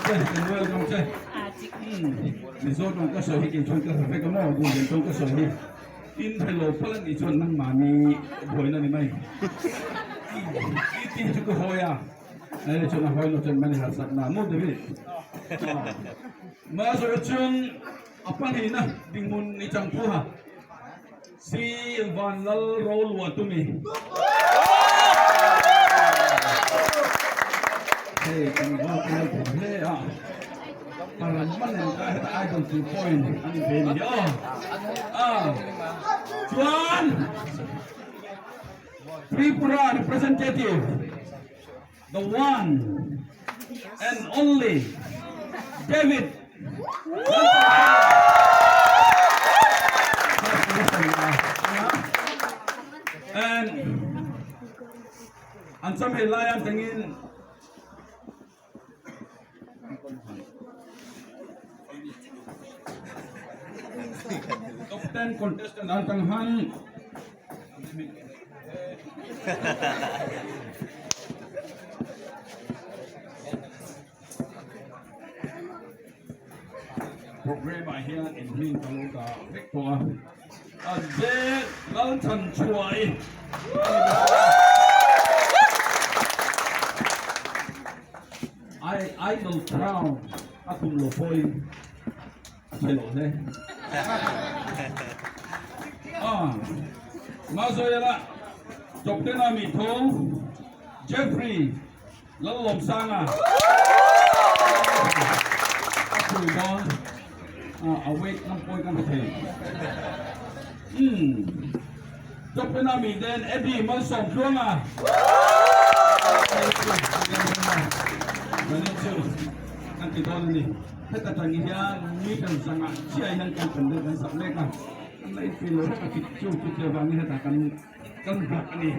welcome chơi Mizo trong cơ sở hiện trong cơ sở phải có mỏ cùng trong cơ sở đi in phải lộ phát lên chuẩn năng mà mi hồi này mày tin cho cơ hội à này là chuẩn là hồi nó chuẩn mình là sẵn là một đấy mà rồi chuẩn apa ni na bingun ni chang pu ha si van lal roll wa tu mi hey kan va kan he ah para man I don't see point ani ben yo Chuan Tripura representative the one and only David and some lion tingin top 10 contestant antang han program here in Min Taluka Victor Ade Lalchan Chuai I idol crown akum lopoi hello de Mizo yala chọc tên là Mỹ Thô Jeffrey lâu lồng sang à tuổi đó awake năm coi căn thể chọc tên là Mỹ tên Eddie mới sống xuống à kan kita ni kita tanya dia ni kan sangat cia yang kan pendek dan sampai kan lain film kita kita bangun kita akan kan ni